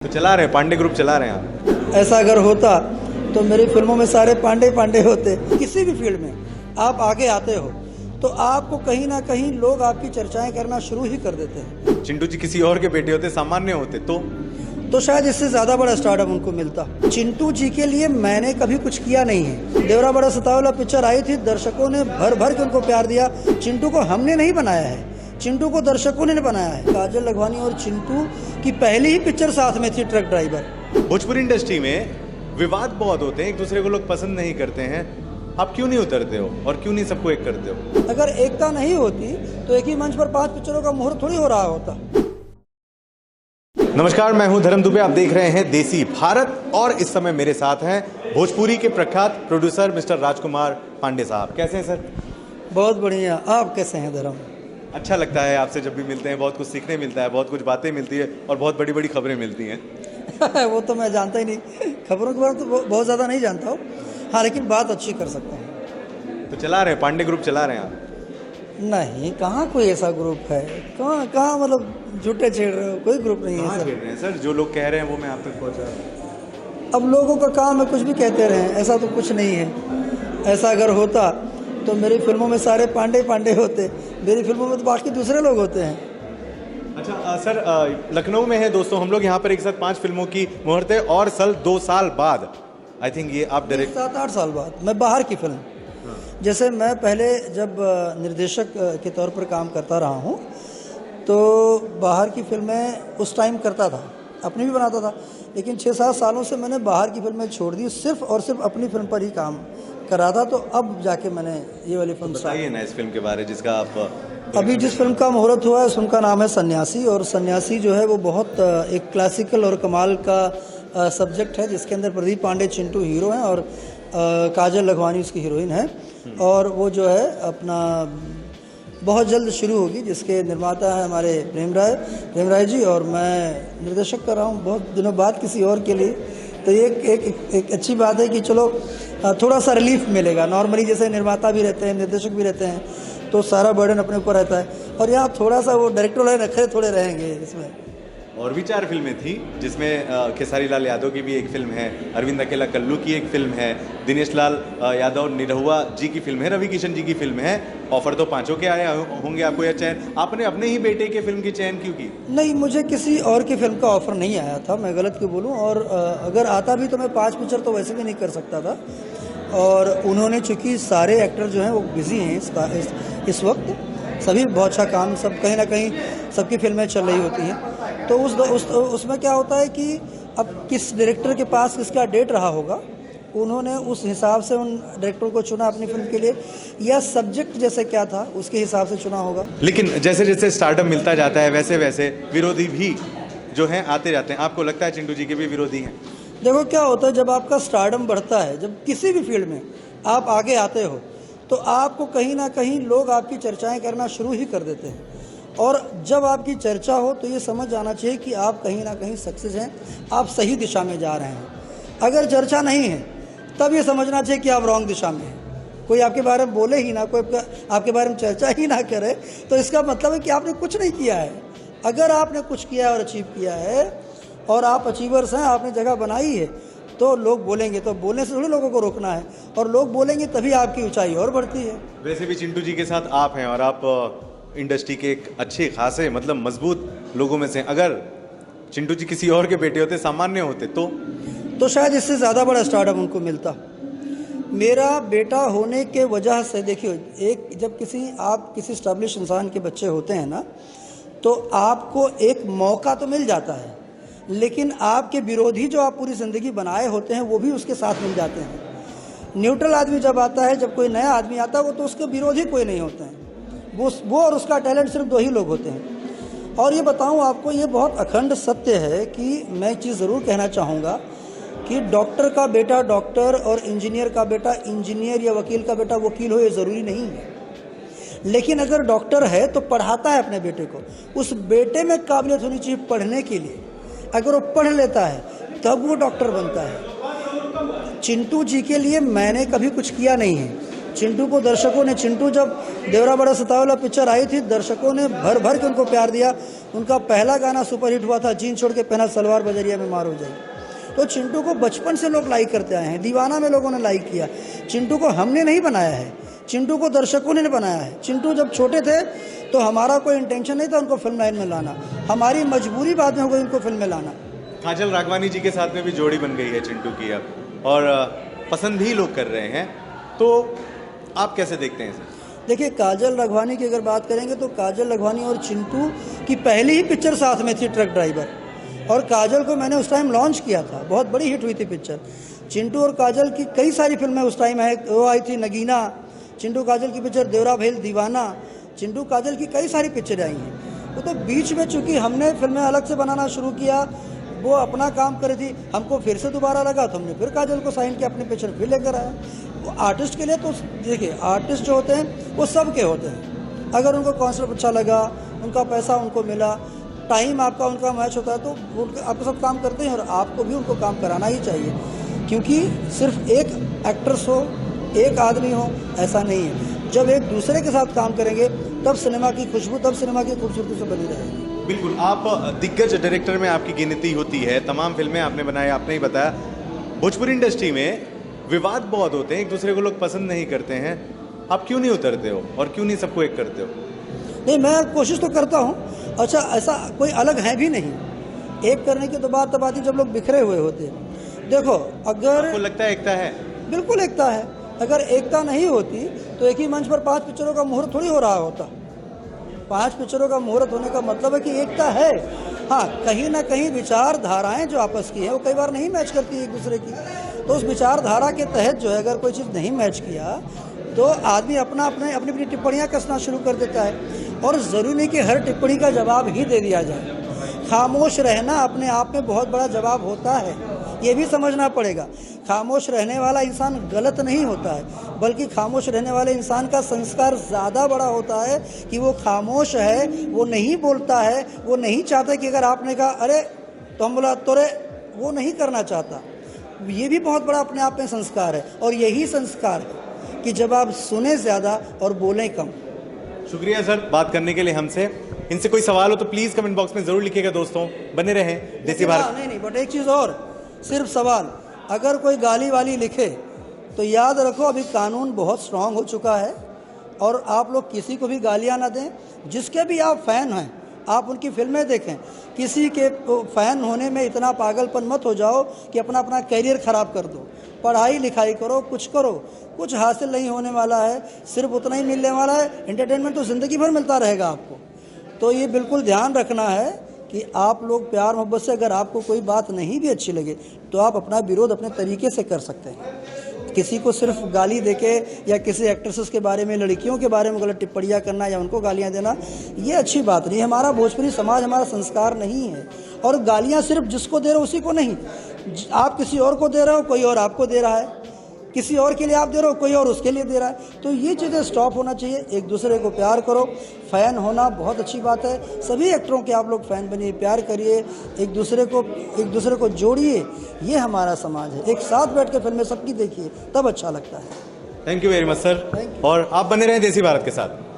तो चला रहे हैं, पांडे ग्रुप चला रहे हैं आप। ऐसा अगर होता तो मेरी फिल्मों में सारे पांडे पांडे होते। किसी भी फील्ड में आप आगे आते हो तो आपको कहीं ना कहीं लोग आपकी चर्चाएं करना शुरू ही कर देते हैं। चिंटू जी किसी और के बेटे होते, सामान्य होते तो शायद इससे ज्यादा बड़ा स्टारडम उनको मिलता। चिंटू जी के लिए मैंने कभी कुछ किया नहीं है। देवरा बड़ा सतावला पिक्चर आई थी, दर्शकों ने भर भर के उनको प्यार दिया। चिंटू को हमने नहीं बनाया है, चिंटू को दर्शकों ने बनाया है। काजल लखवानी और चिंटू की पहली ही पिक्चर साथ में थी, ट्रक ड्राइवर। भोजपुरी इंडस्ट्री में विवाद बहुत होते हैं, एक दूसरे को लोग पसंद नहीं करते हैं। आप क्यों नहीं उतरते हो और क्यों नहीं सबको एक करते हो? अगर एकता नहीं होती तो एक ही मंच पर 5 पिक्चरों का मुहूर्त थोड़ी हो रहा होता। नमस्कार, मैं हूं धर्म दुबे, आप देख रहे हैं देसी भारत और इस समय मेरे साथ हैं भोजपुरी के प्रख्यात प्रोड्यूसर मिस्टर राजकुमार पांडे साहब। कैसे हैं सर? बहुत बढ़िया, आप कैसे हैं धर्म? अच्छा लगता है आपसे जब भी मिलते हैं, बहुत कुछ सीखने मिलता है, बहुत कुछ बातें मिलती है और बहुत बड़ी बड़ी खबरें मिलती हैं। वो तो मैं जानता ही नहीं, खबरों के बारे में तो बहुत ज़्यादा नहीं जानता हूँ। हाँ, लेकिन बात अच्छी कर सकता हूँ। तो चला रहे हैं, पांडे ग्रुप चला रहे हैं आप? नहीं, कहाँ कोई ऐसा ग्रुप है? कहाँ मतलब झूठे छेड़ रहे हो? कोई ग्रुप नहीं है सर। सर जो लोग कह रहे हैं वो मैं आप तक पहुँचा। अब लोगों का काम है कुछ भी कहते रहें, ऐसा तो कुछ नहीं है। ऐसा अगर होता तो मेरी फिल्मों में सारे पांडे पांडे होते, मेरी फिल्मों में तो बाकी दूसरे लोग होते हैं। अच्छा सर, लखनऊ में है दोस्तों हम लोग, यहाँ पर एक साथ 5 फिल्मों की मुहूर्त है और 2 साल बाद आई थिंक ये आप डायरेक्ट 7-8 साल बाद मैं बाहर की फिल्म, जैसे मैं पहले जब निर्देशक के तौर पर काम करता रहा हूँ तो बाहर की फिल्में उस टाइम करता था, अपनी भी बनाता था। लेकिन 6-7 सालों से मैंने बाहर की फिल्में छोड़ दी, सिर्फ और सिर्फ अपनी फिल्म पर ही काम कर रहा था। तो अब जाके मैंने ये वाली फिल्म बताइए ना इस फिल्म के बारे जिसका आप अभी जिस फिल्म का मुहूर्त हुआ है उस फिल्म का नाम है सन्यासी। और सन्यासी जो है वो बहुत एक क्लासिकल और कमाल का सब्जेक्ट है, जिसके अंदर प्रदीप पांडे चिंटू हीरो हैं और काजल लखवानी उसकी हीरोइन है। और वो जो है अपना बहुत जल्द शुरू होगी, जिसके निर्माता है हमारे प्रेम राय जी और मैं निर्देशक कर रहा हूँ बहुत दिनों बाद किसी और के लिए। तो ये एक अच्छी बात है कि चलो थोड़ा सा रिलीफ मिलेगा। नॉर्मली जैसे निर्माता भी रहते हैं, निर्देशक भी रहते हैं, तो सारा बर्डन अपने ऊपर रहता है और यहाँ थोड़ा सा वो डायरेक्टर वाले नखरे थोड़े रहेंगे इसमें। और भी 4 फिल्में थी जिसमें खेसारी लाल यादव की भी एक फिल्म है, अरविंद अकेला कल्लू की एक फिल्म है, दिनेश लाल यादव निरहुआ जी की फिल्म है, रवि किशन जी की फिल्म है। ऑफर तो 5 के आए होंगे आपको, या चयन आपने अपने ही बेटे के फिल्म की चयन क्यों की? नहीं, मुझे किसी और की फिल्म का ऑफर नहीं आया था, मैं गलत क्यों बोलूँ। और अगर आता भी तो मैं 5 पिक्चर तो वैसे भी नहीं कर सकता था। और उन्होंने चूँकि सारे एक्टर जो हैं वो बिजी हैं इस वक्त, सभी बहुत अच्छा काम, सब कहीं ना कहीं सबकी फिल्में चल रही होती हैं। तो उसमें क्या होता है कि अब किस डायरेक्टर के पास किसका डेट रहा होगा, उन्होंने उस हिसाब से उन डायरेक्टर को चुना अपनी फिल्म के लिए, या सब्जेक्ट जैसे क्या था उसके हिसाब से चुना होगा। लेकिन जैसे जैसे स्टार्टअप मिलता जाता है वैसे वैसे विरोधी भी जो हैं आते जाते हैं। आपको लगता है चिंटू जी के भी विरोधी हैं? देखो क्या होता है, जब आपका स्टारडम बढ़ता है, जब किसी भी फील्ड में आप आगे आते हो तो आपको कहीं ना कहीं लोग आपकी चर्चाएं करना शुरू ही कर देते हैं। और जब आपकी चर्चा हो तो ये समझ जाना चाहिए कि आप कहीं ना कहीं सक्सेस हैं, आप सही दिशा में जा रहे हैं। अगर चर्चा नहीं है तब ये समझना चाहिए कि आप रॉन्ग दिशा में हैं। कोई आपके बारे में बोले ही ना, कोई आपके बारे में चर्चा ही ना करे, तो इसका मतलब है कि आपने कुछ नहीं किया है। अगर आपने कुछ किया है और अचीव किया है और आप अचीवर्स हैं, आपने जगह बनाई है, तो लोग बोलेंगे, तो बोलने से थोड़ी लोगों को रोकना है। और लोग बोलेंगे तभी आपकी ऊंचाई और बढ़ती है। वैसे भी चिंटू जी के साथ आप हैं और आप इंडस्ट्री के एक अच्छे खासे मतलब मजबूत लोगों में से। अगर चिंटू जी किसी और के बेटे होते, सामान्य होते तो शायद इससे ज़्यादा बड़ा स्टारडम उनको मिलता। मेरा बेटा होने के वजह से, देखिए, एक जब आप किसी स्टैब्लिश इंसान के बच्चे होते हैं ना, तो आपको एक मौका तो मिल जाता है, लेकिन आपके विरोधी जो आप पूरी ज़िंदगी बनाए होते हैं वो भी उसके साथ मिल जाते हैं। न्यूट्रल आदमी जब आता है, जब कोई नया आदमी आता है, वो तो उसके विरोधी कोई नहीं होते हैं, वो और उसका टैलेंट सिर्फ 2 ही लोग होते हैं। और ये बताऊं आपको, ये बहुत अखंड सत्य है कि मैं एक चीज़ ज़रूर कहना चाहूँगा कि डॉक्टर का बेटा डॉक्टर और इंजीनियर का बेटा इंजीनियर या वकील का बेटा वकील हो, ये ज़रूरी नहीं है। लेकिन अगर डॉक्टर है तो पढ़ाता है अपने बेटे को, उस बेटे में काबिलियत होनी चाहिए पढ़ने के लिए। अगर वो पढ़ लेता है तब वो डॉक्टर बनता है। चिंटू जी के लिए मैंने कभी कुछ किया नहीं है, चिंटू को दर्शकों ने, चिंटू जब देवरा बड़ा सतावला पिक्चर आई थी, दर्शकों ने भर भर के उनको प्यार दिया। उनका पहला गाना सुपरहिट हुआ था, जीन छोड़ के पहना सलवार बजरिया में मार हो जाएगी। तो चिंटू को बचपन से लोग लाइक करते आए हैं। दीवाना में लोगों ने लाइक किया। चिंटू को हमने नहीं बनाया है, चिंटू को दर्शकों ने बनाया है। चिंटू जब छोटे थे तो हमारा कोई इंटेंशन नहीं था उनको फिल्म लाइन में लाना, हमारी मजबूरी बाद में हो गई उनको फिल्म में लाना। काजल राघवानी जी के साथ में भी जोड़ी बन गई है चिंटू की अब, और पसंद भी लोग कर रहे हैं, तो आप कैसे देखते हैं इसे? देखिए, काजल राघवानी की अगर बात करेंगे तो काजल राघवानी और चिंटू की पहली ही पिक्चर साथ में थी, ट्रक ड्राइवर। और काजल को मैंने उस टाइम लॉन्च किया था, बहुत बड़ी हिट हुई थी पिक्चर। चिंटू और काजल की कई सारी फिल्में उस टाइम है, वो आई थी नगीना, चिंटू काजल की पिक्चर देवरा भेल दीवाना, चिंटू काजल की कई सारी पिक्चरें आई हैं। तो बीच में चूंकि हमने फिल्में अलग से बनाना शुरू किया, वो अपना काम कर रही थी, हमको फिर से दोबारा लगा तो हमने फिर काजल को साइन किया, अपनी पिक्चर फिर लेकर आया। वो आर्टिस्ट के लिए तो देखिए, आर्टिस्ट जो होते हैं वो सब के होते हैं। अगर उनको कॉन्सेप्ट अच्छा लगा, उनका पैसा उनको मिला, टाइम आपका उनका मैच होता है, तो वो आपको सब काम करते हैं और आपको भी उनको काम कराना ही चाहिए। क्योंकि सिर्फ एक एक्ट्रेस हो, एक आदमी हो, ऐसा नहीं है। जब एक दूसरे के साथ काम करेंगे तब सिनेमा की खुशबू, तब सिनेमा की खूबसूरती से बनी रहेगी। बिल्कुल, आप दिग्गज डायरेक्टर में आपकी गिनती होती है, तमाम फिल्में आपने बनाई, आपने ही बताया। भोजपुरी इंडस्ट्री में विवाद बहुत होते हैं, एक दूसरे को लोग पसंद नहीं करते हैं, आप क्यों नहीं उतरते हो और क्यों नहीं सबको एक करते हो? नहीं, मैं कोशिश तो करता हूँ। अच्छा, ऐसा कोई अलग है भी नहीं, एक करने की तो बात तब आती जब लोग बिखरे हुए होते हैं। देखो, अगर आपको लगता है एकता है? बिल्कुल एकता है। अगर एकता नहीं होती तो एक ही मंच पर 5 पिक्चरों का मुहूर्त थोड़ी हो रहा होता। 5 पिक्चरों का मुहूर्त होने का मतलब है कि एकता है। हाँ, कहीं ना कहीं विचारधाराएं जो आपस की है वो कई बार नहीं मैच करती एक दूसरे की। तो उस विचारधारा के तहत जो है, अगर कोई चीज़ नहीं मैच किया तो आदमी अपनी टिप्पणियां कसना शुरू कर देता है। और ज़रूरी नहीं कि हर टिप्पणी का जवाब ही दे दिया जाए। खामोश रहना अपने आप में बहुत बड़ा जवाब होता है, ये भी समझना पड़ेगा। खामोश रहने वाला इंसान गलत नहीं होता है, बल्कि खामोश रहने वाले इंसान का संस्कार ज़्यादा बड़ा होता है कि वो खामोश है, वो नहीं बोलता है, वो नहीं चाहता कि अगर आपने कहा अरे तो हम बोला तो रे, वो नहीं करना चाहता। ये भी बहुत बड़ा अपने आप में संस्कार है। और यही संस्कार है कि जब आप सुने ज़्यादा और बोलें कम। शुक्रिया सर बात करने के लिए हमसे। इनसे कोई सवाल हो तो प्लीज़ कमेंट बॉक्स में ज़रूर लिखिएगा दोस्तों। बने रहें देसी भारत। नहीं, बट एक चीज़ और, सिर्फ सवाल, अगर कोई गाली वाली लिखे तो याद रखो अभी कानून बहुत स्ट्रांग हो चुका है और आप लोग किसी को भी गालियां ना दें। जिसके भी आप फ़ैन हैं, आप उनकी फिल्में देखें। किसी के फ़ैन होने में इतना पागलपन मत हो जाओ कि अपना कैरियर ख़राब कर दो। पढ़ाई लिखाई करो, कुछ करो, कुछ हासिल नहीं होने वाला है, सिर्फ उतना ही मिलने वाला है। एंटरटेनमेंट तो ज़िंदगी भर मिलता रहेगा आपको। तो ये बिल्कुल ध्यान रखना है कि आप लोग प्यार मोहब्बत से, अगर आपको कोई बात नहीं भी अच्छी लगे तो आप अपना विरोध अपने तरीके से कर सकते हैं। किसी को सिर्फ गाली देके या किसी एक्ट्रेसेस के बारे में, लड़कियों के बारे में गलत टिप्पणियां करना या उनको गालियां देना, ये अच्छी बात नहीं। हमारा भोजपुरी समाज, हमारा संस्कार नहीं है। और गालियां सिर्फ जिसको दे रहे हो उसी को नहीं, आप किसी और को दे रहे हो, कोई और आपको दे रहा है, किसी और के लिए आप दे रहे हो, कोई और उसके लिए दे रहा है। तो ये चीज़ें स्टॉप होना चाहिए। एक दूसरे को प्यार करो। फ़ैन होना बहुत अच्छी बात है। सभी एक्टरों के आप लोग फ़ैन बनिए, प्यार करिए, एक दूसरे को जोड़िए। ये हमारा समाज है। एक साथ बैठ के फिल्में सबकी देखिए, तब अच्छा लगता है। Thank you very much sir. और आप बने रहें देसी भारत के साथ।